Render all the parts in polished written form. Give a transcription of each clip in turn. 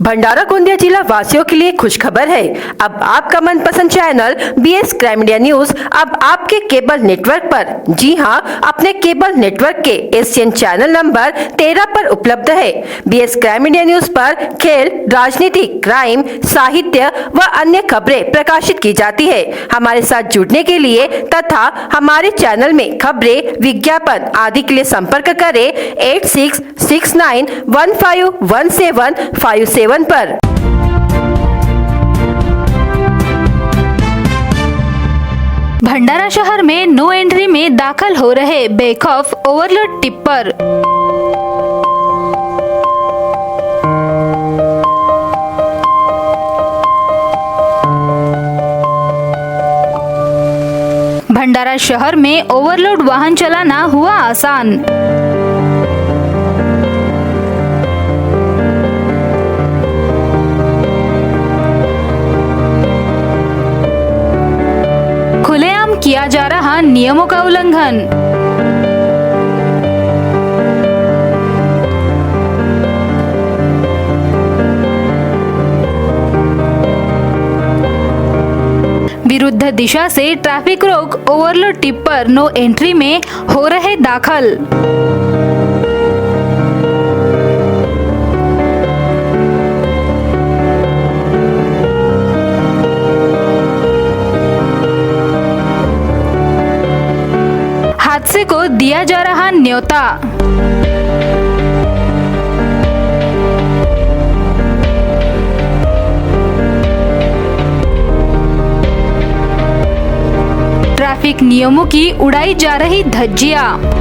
भंडारा गोंदिया जिला वासियों के लिए खुशखबर है। अब आपका मनपसंद channel BS crime media news अब आपके केबल नेटवर्क पर, जी हां, अपने केबल नेटवर्क के एशियन चैनल नंबर 13 पर उपलब्ध है। बीएस क्राइम मीडिया न्यूज पर खेल, राजनीति, क्राइम, साहित्य व अन्य खबरें प्रकाशित की जाती है। हमारे साथ जुड़ने के लिए तथा हमारे चैनल में खबरें, विज्ञापन आदि के लिए संपर्क करें 8669151757 पर। भंडारा शहर में नो एंट्री में दाखिल हो रहे बेखौफ ओवरलोड टिप्पर। भंडारा शहर में ओवरलोड वाहन चलाना हुआ आसान। खुलेआम किया जा रहा नियमों का उल्लंघन। विरुद्ध दिशा से ट्रैफिक रोक, ओवरलोड टिप्पर नो एंट्री में हो रहे दाखिल। हादसे को दिया जा रहा न्योता। ट्रैफिक नियमों की उड़ाई जा रही धज्जियां।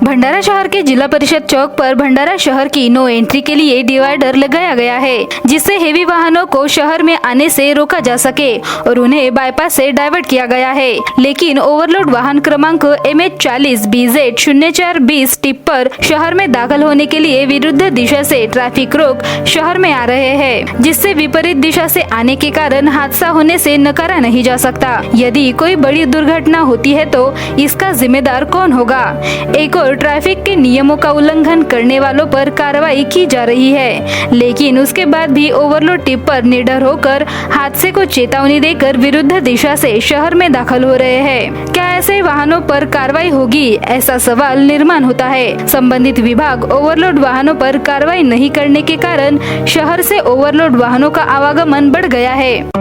भंडारा शहर के जिला परिषद चौक पर भंडारा शहर की नो एंट्री के लिए डिवाइडर लगाया गया है, जिससे हेवी वाहनों को शहर में आने से रोका जा सके और उन्हें बाईपास से डाइवर्ट किया गया है। लेकिन ओवरलोड वाहन क्रमांक MH40 BZ 0420 टिप्पर शहर में दाखिल होने के लिए विरुद्ध दिशा से ट्रैफिक रोक शहर में आ रहे हैं, जिससे विपरीत दिशा से आने के कारण हादसा होने से नकारा नहीं जा सकता। यदि कोई बड़ी दुर्घटना होती है तो इसका जिम्मेदार कौन होगा? एक और ट्रैफिक के नियमों का उल्लंघन करने वालों पर कार्रवाई की जा रही है, लेकिन उसके बाद भी ओवरलोड टिप्पर निडर होकर हादसे को चेतावनी देकर विरुद्ध दिशा से शहर में दाखिल हो रहे हैं। क्या ऐसे वाहनों पर कार्रवाई होगी? ऐसा सवाल निर्माण होता है। संबंधित विभाग ओवरलोड वाहनों पर कार्रवाई नहीं करने के कारण शहर से ओवरलोड वाहनों का आवागमन बढ़ गया है।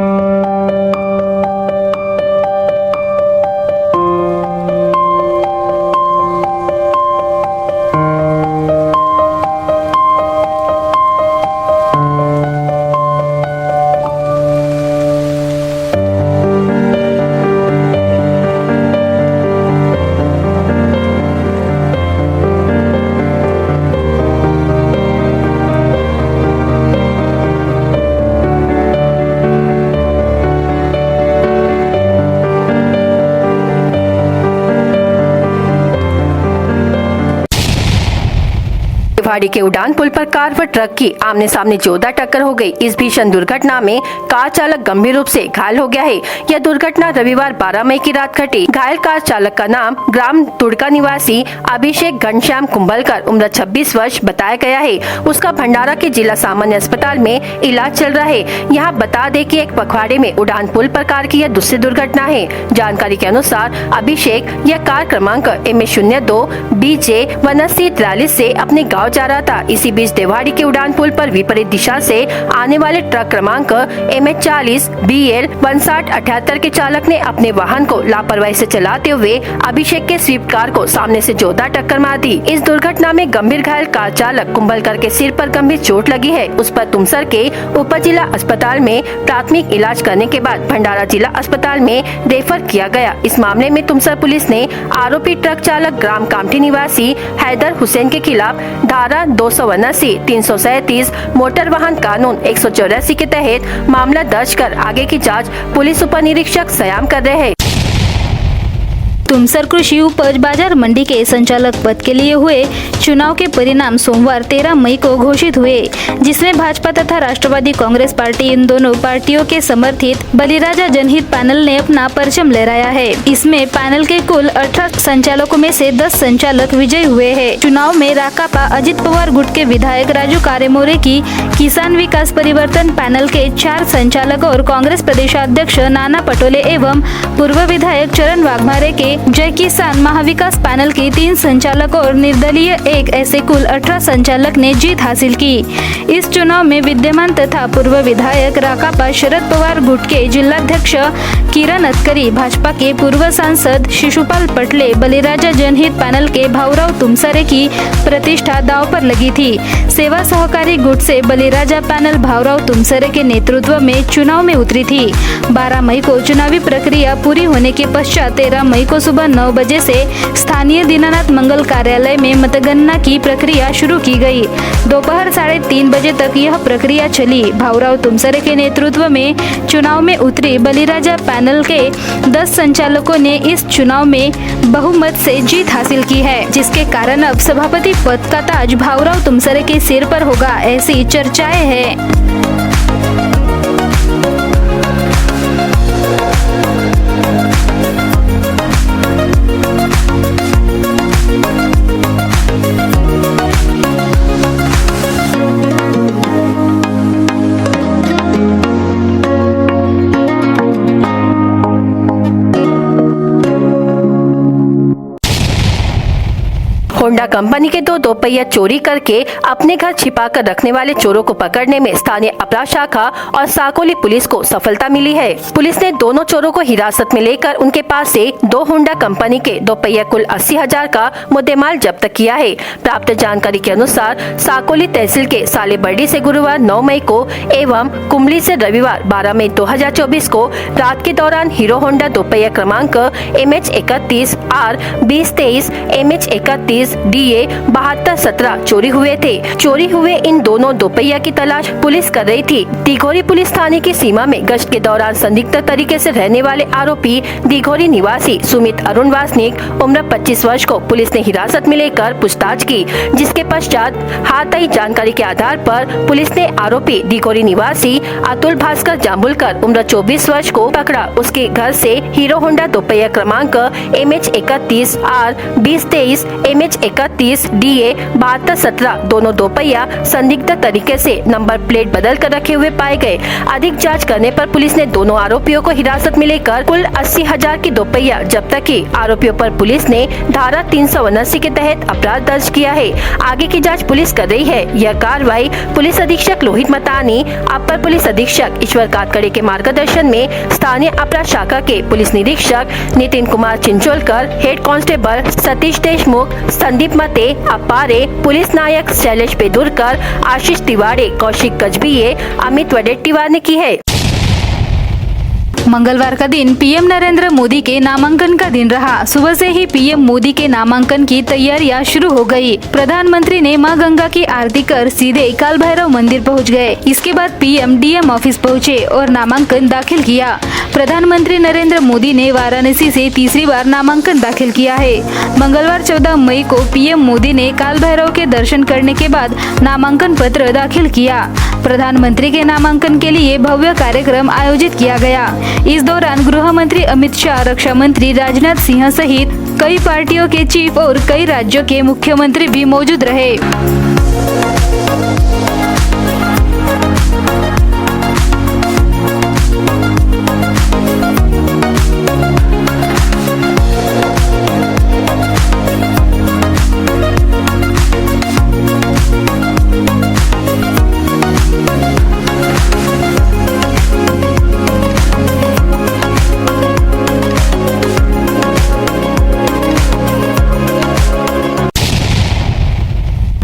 रेवाड़ी के उड़ान पुल पर कार व ट्रक की आमने सामने जोरदार टक्कर हो गई। इस भीषण दुर्घटना में कार चालक गंभीर रूप से घायल हो गया है। यह दुर्घटना रविवार 12 मई की रात घटी। घायल कार चालक का नाम ग्राम तुड़का निवासी अभिषेक घनश्याम कुंभलकर उम्र 26 वर्ष बताया गया है। उसका भंडारा के जिला सामान्य अस्पताल में इलाज चल रहा है। यहाँ बता दें कि एक पखवाड़े में उड़ान पुल पर कार की यह दूसरी दुर्घटना है। जानकारी के अनुसार अभिषेक यह कार क्रमांक MH02 BJ 8943 से अपने गाँव जा रहा था। इसी बीच देवाड़ी के उड़ान पुल पर विपरीत दिशा से आने वाले ट्रक क्रमांक MH40 BL 5978 के चालक ने अपने वाहन को लापरवाही से चलाते हुए अभिषेक के स्विफ्ट कार को सामने से जोरदार टक्कर मार दी। इस दुर्घटना में गंभीर घायल कार चालक कुंभलकर के सिर पर गंभीर चोट लगी है। उस पर तुमसर के उप जिला अस्पताल में प्राथमिक इलाज करने के बाद भंडारा जिला अस्पताल में रेफर किया गया। इस मामले में तुमसर पुलिस ने आरोपी ट्रक चालक ग्राम कामठी निवासी हैदर हुसैन के खिलाफ धारा 279, 337 मोटर वाहन कानून 184 के तहत मामला दर्ज कर आगे की जांच पुलिस उप निरीक्षक सयाम कर रहे हैं। तुमसर कृषि उपज बाजार मंडी के संचालक पद के लिए हुए चुनाव के परिणाम सोमवार 13 मई को घोषित हुए, जिसमें भाजपा तथा राष्ट्रवादी कांग्रेस पार्टी इन दोनों पार्टियों के समर्थित बलिराजा जनहित पैनल ने अपना परचम लहराया है। इसमें पैनल के कुल 18 संचालकों में से 10 संचालक विजयी हुए हैं। चुनाव में राकापा अजित पवार गुट के विधायक राजू कारेमोरे की किसान विकास परिवर्तन पैनल के 4 संचालक और कांग्रेस प्रदेशाध्यक्ष नाना पटोले एवं पूर्व विधायक चरण वाघमारे के जय किसान महाविकास पैनल के 3 संचालक और निर्दलीय एक ऐसे कुल 18 संचालक ने जीत हासिल की। इस चुनाव में विद्यमान तथा पूर्व विधायक राकापा शरद पवार गुट के जिलाध्यक्ष किरण अतकरी, भाजपा के पूर्व सांसद शिशुपाल पटले, बलिराजा जनहित पैनल के भाऊराव तुमसरे की प्रतिष्ठा दांव पर लगी थी। सेवा सहकारी गुट से बलिराजा पैनल भाऊराव तुमसरे के नेतृत्व में चुनाव में उतरी थी। 12 मई को चुनावी प्रक्रिया पूरी होने के पश्चात 13 मई को सुबह 9 बजे से स्थानीय दीनानाथ मंगल कार्यालय में मतगणना की प्रक्रिया शुरू की गई। दोपहर 3:30 बजे तक यह प्रक्रिया चली। भाऊराव तुमसरे के नेतृत्व में चुनाव में उतरी बलिराजा पैनल के 10 संचालकों ने इस चुनाव में बहुमत से जीत हासिल की है, जिसके कारण अब सभापति पद का ताज भाऊराव तुमसरे के सिर पर होगा, ऐसी चर्चाएं हैं। होंडा कंपनी के 2 दोपहिया चोरी करके अपने घर छिपाकर रखने वाले चोरों को पकड़ने में स्थानीय अपराध शाखा और साकोली पुलिस को सफलता मिली है। पुलिस ने दोनों चोरों को हिरासत में लेकर उनके पास से 2 होंडा कंपनी के दोपहिया कुल 80,000 का मुद्देमाल जब्त किया है। प्राप्त जानकारी के अनुसार साकोली तहसील के सालेबर्डी से गुरुवार 9 मई को एवं कुमली से रविवार 12 मई 2024 को रात के दौरान हीरो होंडा दोपहिया क्रमांक MH31 R2023 MH31 DA 7217 चोरी हुए थे। चोरी हुए इन दोनों दोपहिया की तलाश पुलिस कर रही थी। दिघोरी पुलिस थाने की सीमा में गश्त के दौरान संदिग्ध तरीके से रहने वाले आरोपी दिघोरी निवासी सुमित अरुण वासनिक उम्र 25 वर्ष को पुलिस ने हिरासत में लेकर पूछताछ की, जिसके पश्चात हाथ आई जानकारी के आधार पर पुलिस ने आरोपी दिघोरी निवासी अतुल भास्कर जाम्बुलकर उम्र 24 वर्ष को पकड़ा। उसके घर से हीरो होंडा दोपहिया क्रमांक MH31 R2023 MH31 DA 7217 दोनों दोपहिया संदिग्ध तरीके से नंबर प्लेट बदल कर रखे हुए पाए गए। अधिक जांच करने पर पुलिस ने दोनों आरोपियों को हिरासत में लेकर कुल 80,000 की दोपहिया जब्त की। आरोपियों पर पुलिस ने धारा 379 के तहत अपराध दर्ज किया है। आगे की जांच पुलिस कर रही है। यह कार्रवाई पुलिस अधीक्षक लोहित मतानी, अपर पुलिस अधीक्षक ईश्वर कातकड़े के मार्गदर्शन में स्थानीय अपराध शाखा के पुलिस निरीक्षक नितिन कुमार चिंचोलकर, हेड कांस्टेबल सतीश देशमुख, संदीप मते, अपारे, पुलिस नायक शैलेश पेदुरकर, आशीष तिवारी, कौशिक कजबीये, अमित वडेट्टीवार ने की है। मंगलवार का दिन पीएम नरेंद्र मोदी के नामांकन का दिन रहा। सुबह से ही पीएम मोदी के नामांकन की तैयारियां शुरू हो गई। प्रधानमंत्री ने मां गंगा की आरती कर सीधे काल भैरव मंदिर पहुंच गए। इसके बाद पीएम डीएम ऑफिस पहुंचे और नामांकन दाखिल किया। प्रधानमंत्री नरेंद्र मोदी ने वाराणसी से तीसरी बार नामांकन दाखिल किया है। मंगलवार 14 मई को पीएम मोदी ने काल भैरव के दर्शन करने के बाद नामांकन पत्र दाखिल किया। प्रधानमंत्री के नामांकन के लिए भव्य कार्यक्रम आयोजित किया गया। इस दौरान गृह मंत्री अमित शाह, रक्षा मंत्री राजनाथ सिंह सहित कई पार्टियों के चीफ और कई राज्यों के मुख्यमंत्री भी मौजूद रहे।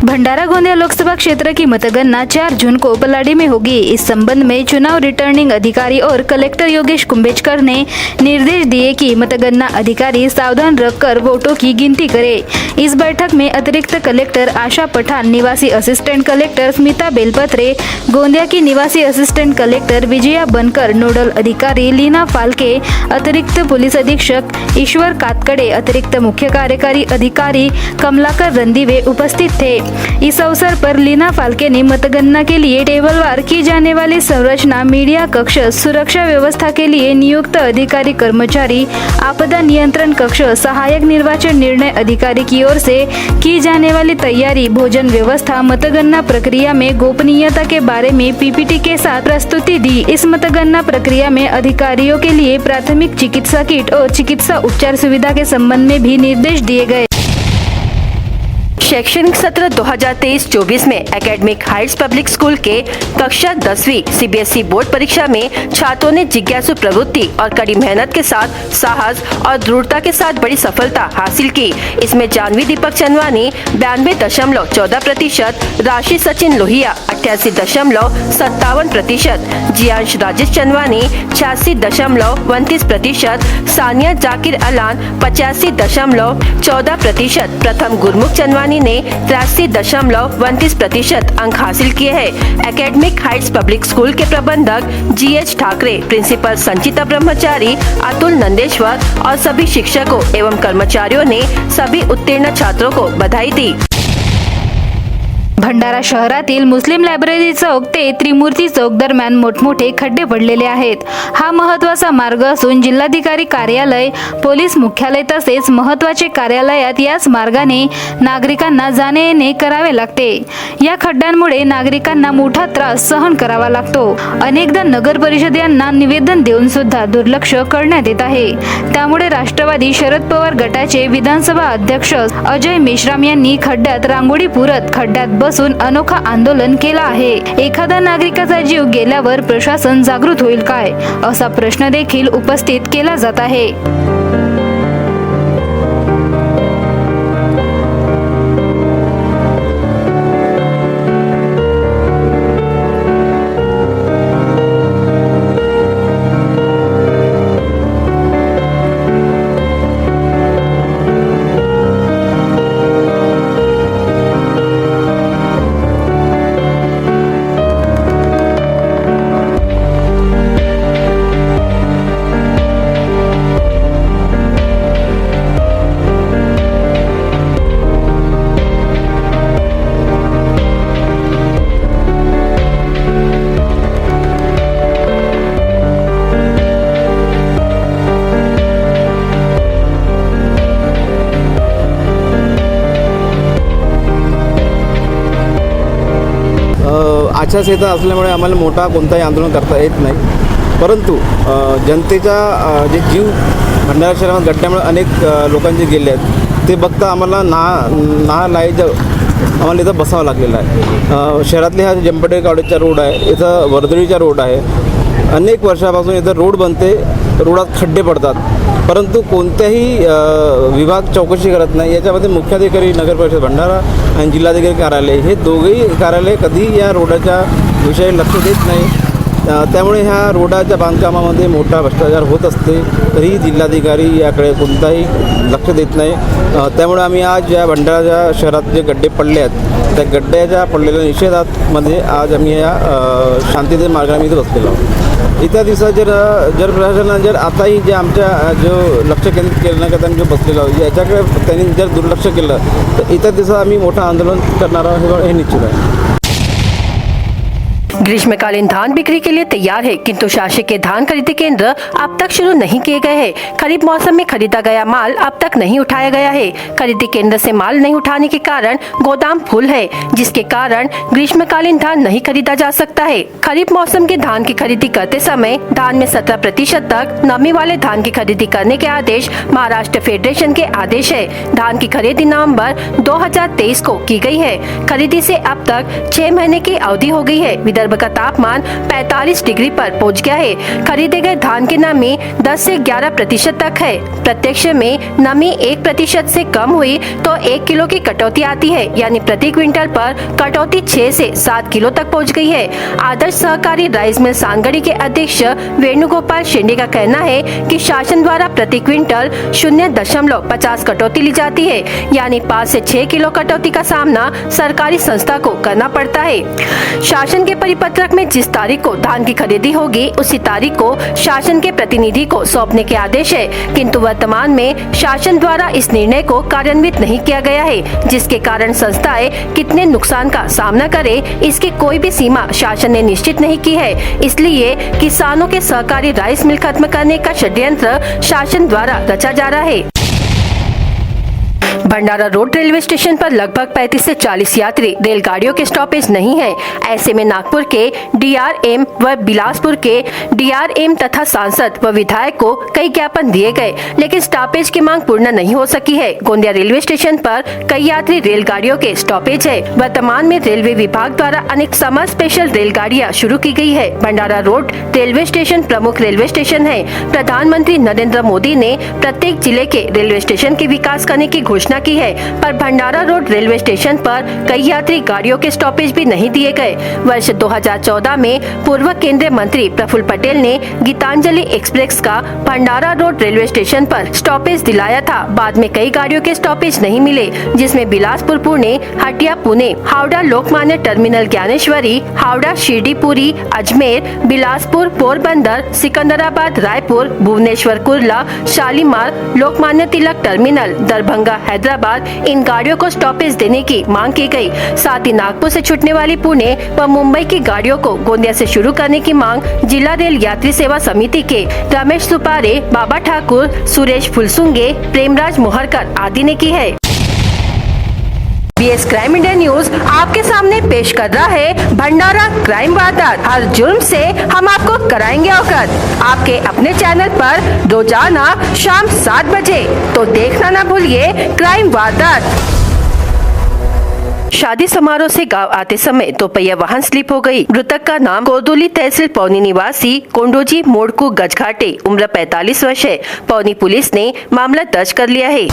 भंडारा गोंदिया लोकसभा क्षेत्र की मतगणना 4 जून को पलाड़ी में होगी। इस संबंध में चुनाव रिटर्निंग अधिकारी और कलेक्टर योगेश कुंभेजकर ने निर्देश दिए कि मतगणना अधिकारी सावधान रखकर वोटों की गिनती करे। इस बैठक में अतिरिक्त कलेक्टर आशा पठान, निवासी असिस्टेंट कलेक्टर स्मिता बेलपत्रे, गोंदिया की निवासी असिस्टेंट कलेक्टर विजया बनकर, नोडल अधिकारी लीना फाल्के, अतिरिक्त पुलिस अधीक्षक ईश्वर कातकडे, अतिरिक्त मुख्य कार्यकारी अधिकारी कमलाकर रंदीवे उपस्थित थे। इस अवसर पर लीना फाल्के ने मतगणना के लिए टेबलवार की जाने वाली संरचना, मीडिया कक्ष, सुरक्षा व्यवस्था के लिए नियुक्त अधिकारी कर्मचारी, आपदा नियंत्रण कक्ष, सहायक निर्वाचन निर्णय अधिकारी की ओर से की जाने वाली तैयारी, भोजन व्यवस्था, मतगणना प्रक्रिया में गोपनीयता के बारे में पीपीटी के साथ प्रस्तुति दी। इस मतगणना प्रक्रिया में अधिकारियों के लिए प्राथमिक चिकित्सा किट और चिकित्सा उपचार सुविधा के संबंध में भी निर्देश दिए गए। शैक्षणिक सत्र 2023-24 में एकेडमिक हाइट्स पब्लिक स्कूल के कक्षा 10वीं सीबीएसई बोर्ड परीक्षा में छात्रों ने जिज्ञासु प्रवृत्ति और कड़ी मेहनत के साथ साहस और दृढ़ता के साथ बड़ी सफलता हासिल की। इसमें जानवी दीपक चंदवानी 92.14%, राशि सचिन लोहिया 88.57%, जियांश राजेश चंदवानी 86.29%, सानिया जाकिर अलान 85.14%, प्रथम गुरमुख चंदवानी ने 83.29% अंक हासिल किए हैं। एकेडमिक हाइट्स पब्लिक स्कूल के प्रबंधक GH ठाकरे, प्रिंसिपल संचिता ब्रह्मचारी, अतुल नंदेश्वर और सभी शिक्षकों एवं कर्मचारियों ने सभी उत्तीर्ण छात्रों को बधाई दी। भंडारा शहरातील मुस्लिम लायब्ररी चौक ते त्रिमूर्ती चौक दरम्यान मोठमोठे खड्डे पडलेले आहेत। हा महत्त्वाचा मार्ग असून जिल्हाधिकारी कार्यालय, पोलीस मुख्यालय तसेच महत्त्वाचे कार्यालयात याच मार्गाने नागरिकांना जाणे येणे करावे लागते। या खड्ड्यांमुळे नागरिकांना मोठा त्रास सहन करावा लागतो। अनेकदा नगर परिषद यांना निवेदन देऊन सुद्धा दुर्लक्ष करण्यात येत आहे। त्यामुळे राष्ट्रवादी शरद पवार गटाचे विधानसभा अध्यक्ष अजय मेश्राम यांनी खड्ड्यात रांगोळी पुरत खड्ड्यात बसून अनोखा आंदोलन केला आहे। एखादा नागरिकाचा जीव गेल्यावर प्रशासन जागृत होईल काय, असा प्रश्न देखील उपस्थित केला जात आहे। आचारसंहिता असल्यामुळे आम्हाला मोठा कोणताही आंदोलन करता येत नाही, परंतु जनतेचा जे जीव भंडारा शहरात गड्ड्यामुळे अनेक लोकांचे गेले आहेत ते बघता आम्हाला नालायक आम्हाला इथं बसावं लागलेलं आहे। शहरातले हा जंपटे कॉलेजचा रोड आहे, इथं वर्दळीचा रोड आहे। अनेक वर्षापासून इथं रोड बनते, रोडात खड्डे पडतात, परंतु कोणत्याही विभाग चौकशी करत नाही। याच्यामध्ये मुख्याधिकारी नगर परिषद भंडारा आणि जिल्हाधिकारी कार्यालय हे दोघेही कार्यालय कधी या रोडाच्या विषयी लक्ष देत नाही। त्यामुळे ह्या रोडाच्या बांधकामामध्ये मोठा भ्रष्टाचार होत असते, तरीही जिल्हाधिकारी याकडे कोणताही लक्ष देत नाही। त्यामुळे आम्ही आज या भंडारा शहरात जे गड्डे पडले आहेत त्या गड्ड्याच्या पडलेल्या निषेधामध्ये आज आम्ही या शांततेच्या मार्गाने इथे बसलेलो आहोत। येत्या दिवसात जर प्रशासनाने जर आताही जे आमच्या जो लक्ष केंद्रित करण्याकरता आम्ही जो बसलेलो आहोत याच्याकडे त्यांनी जर दुर्लक्ष केलं तर येत्या दिवसात आम्ही मोठं आंदोलन करणार आहोत हे निश्चित आहे। ग्रीष्मकालीन धान बिक्री के लिए तैयार है, किंतु शासकीय धान खरीदी केंद्र अब तक शुरू नहीं किए गए हैं। खरीफ मौसम में खरीदा गया माल अब तक नहीं उठाया गया है। खरीदी केंद्र से माल नहीं उठाने के कारण गोदाम फुल है, जिसके कारण ग्रीष्मकालीन धान नहीं खरीदा जा सकता है। खरीफ मौसम के धान की खरीदी करते समय धान में 17% तक नमी वाले धान की खरीदी करने के आदेश महाराष्ट्र फेडरेशन के आदेश है। धान की खरीदी नवंबर 2023 को की गई है। खरीदी से अब तक 6 महीने की अवधि हो गई है। विदर्भ भूगर्भ का तापमान 45 डिग्री पर पहुंच गया है। खरीदे गए धान की नमी 10 से 11% तक है। प्रत्यक्ष में नमी 1% से कम हुई तो 1 किलो की कटौती आती है, यानी प्रति क्विंटल पर कटौती 6 से 7 किलो तक पहुंच गई है। आदर्श सहकारी राइस मिल सानगढ़ी के अध्यक्ष वेणुगोपाल शेंडे का कहना है कि शासन द्वारा प्रति क्विंटल 0.50 कटौती ली जाती है, यानी 5 से 6 किलो कटौती का सामना सरकारी संस्था को करना पड़ता है। शासन के परिपत्रक में जिस तारीख को धान की खरीदी होगी उसी तारीख को शासन के प्रतिनिधि को सौंपने के आदेश है, किंतु वर्तमान में शासन द्वारा इस निर्णय को कार्यान्वित नहीं किया गया है, जिसके कारण संस्थाएं कितने नुकसान का सामना करे इसकी कोई भी सीमा शासन ने निश्चित नहीं की है। इसलिए किसानों के सहकारी राइस मिल खत्म करने का षड्यंत्र शासन द्वारा रचा जा रहा है। भंडारा रोड रेलवे स्टेशन पर लगभग 35 से 40 यात्री रेलगाड़ियों के स्टॉपेज नहीं है। ऐसे में नागपुर के डीआरएम व बिलासपुर के डीआरएम तथा सांसद व विधायक को कई ज्ञापन दिए गए, लेकिन स्टॉपेज की मांग पूर्ण नहीं हो सकी है। गोंदिया रेलवे स्टेशन पर कई यात्री रेलगाड़ियों के स्टॉपेज है। वर्तमान में रेलवे विभाग द्वारा अनेक समर स्पेशल रेलगाड़ियाँ शुरू की गयी है। भंडारा रोड रेलवे स्टेशन प्रमुख रेलवे स्टेशन है। प्रधानमंत्री नरेंद्र मोदी ने प्रत्येक जिले के रेलवे स्टेशन के विकास करने की घोषणा की है, पर भंडारा रोड रेलवे स्टेशन पर कई यात्री गाड़ियों के स्टॉपेज भी नहीं दिए गए। वर्ष 2014 में पूर्व केंद्रीय मंत्री प्रफुल्ल पटेल ने गीतांजलि एक्सप्रेस का भंडारा रोड रेलवे स्टेशन पर स्टॉपेज दिलाया था। बाद में कई गाड़ियों के स्टॉपेज नहीं मिले, जिसमें बिलासपुर पुणे, हटिया पुणे, हावड़ा लोकमान्य टर्मिनल ज्ञानेश्वरी, हावड़ा शिरडी पुरी, अजमेर, बिलासपुर पोरबंदर, सिकंदराबाद रायपुर, भुवनेश्वर कुर्ला, शालीमार, लोकमान्य तिलक टर्मिनल, दरभंगा हैदराबाद इन गाड़ियों को स्टॉपेज देने की मांग की गई। साथ ही नागपुर से छूटने वाली पुणे व मुंबई की गाड़ियों को गोंदिया से शुरू करने की मांग जिला रेल यात्री सेवा समिति के रमेश सुपारे, बाबा ठाकुर, सुरेश फुलसुंगे, प्रेमराज मोहरकर आदि ने की है। बीएस क्राइम इंडिया न्यूज आपके सामने पेश कर रहा है भंडारा क्राइम वारदात। हर जुर्म से हम आपको कराएंगे अवगत। आपके अपने चैनल पर रोजाना शाम 7 बजे, तो देखना ना भूलिए क्राइम वारदात। शादी समारोह से गांव आते समय दोपहिया वाहन स्लिप हो गई। मृतक का नाम कोदुली तहसील पौनी निवासी कोंडोजी मोड़कू गजघाटे, उम्र 45 वर्ष है। पौनी पुलिस ने मामला दर्ज कर लिया है।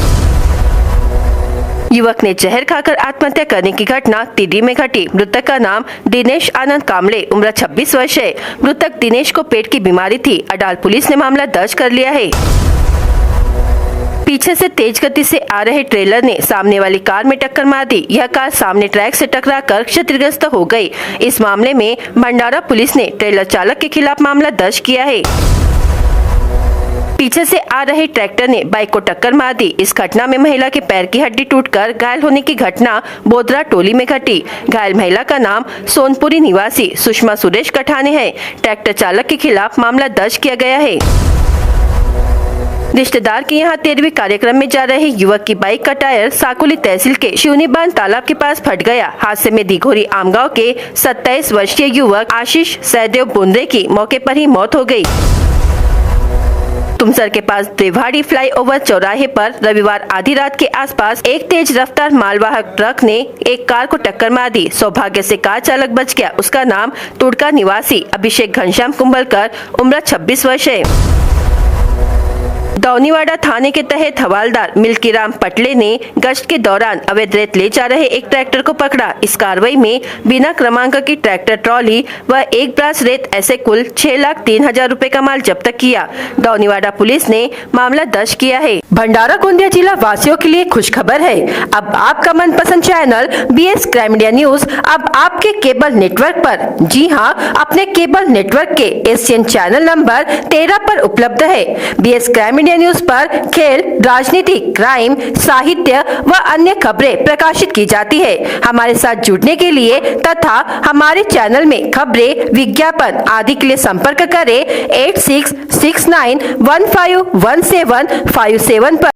युवक ने जहर खाकर आत्महत्या करने की घटना तिर्री में घटी। मृतक का नाम दिनेश आनंद कामले, उम्र 26 वर्ष है। मृतक दिनेश को पेट की बीमारी थी। अडाल पुलिस ने मामला दर्ज कर लिया है। पीछे से तेज गति से आ रहे ट्रेलर ने सामने वाली कार में टक्कर मार दी। यह कार सामने ट्रैक से टकराकर क्षतिग्रस्त हो गई। इस मामले में भंडारा पुलिस ने ट्रेलर चालक के खिलाफ मामला दर्ज किया है। पीछे से आ रहे ट्रैक्टर ने बाइक को टक्कर मार दी। इस घटना में महिला के पैर की हड्डी टूटकर घायल होने की घटना बोदरा टोली में घटी। घायल महिला का नाम सोनपुरी निवासी सुषमा सुरेश कठाने है। ट्रैक्टर चालक के खिलाफ मामला दर्ज किया गया है। रिश्तेदार के यहाँ 13वीं कार्यक्रम में जा रहे युवक की बाइक का टायर साकुली तहसील के शिवनीबांध तालाब के पास फट गया। हादसे में दिघोरी आमगांव के 27 वर्षीय युवक आशीष सहदेव बुंदरे की मौके पर ही मौत हो गई। तुमसर के पास देवहाड़ी फ्लाईओवर चौराहे पर रविवार आधी रात के आसपास एक तेज रफ्तार मालवाहक ट्रक ने एक कार को टक्कर मार दी। सौभाग्य से कार चालक बच गया। उसका नाम तुड़का निवासी अभिषेक घनश्याम कुंभलकर, उम्र 26 वर्ष है। दौनीवाड़ा थाने के तहत हवालदार मिल्कीराम पटले ने गश्त के दौरान अवैध रेत ले जा रहे एक ट्रैक्टर को पकड़ा। इस कार्रवाई में बिना क्रमांक की ट्रैक्टर ट्रॉली व एक ब्रास रेत ऐसे कुल 6,03,000 रुपए का माल जब्त किया। दौनीवाड़ा पुलिस ने मामला दर्ज किया है। भंडारा गोंदिया जिला वासियों के लिए खुशखबर है। अब आपका मनपसंद channel BS crime India news अब आपके केबल नेटवर्क पर, जी हां, अपने केबल नेटवर्क के एशियन चैनल नंबर 13 पर उपलब्ध है। बीएस क्राइम इंडिया न्यूज पर खेल, राजनीति, क्राइम, साहित्य व अन्य खबरें प्रकाशित की जाती है। हमारे साथ जुड़ने के लिए तथा हमारे चैनल में खबरें, विज्ञापन आदि के लिए संपर्क करें 8669151757 पर।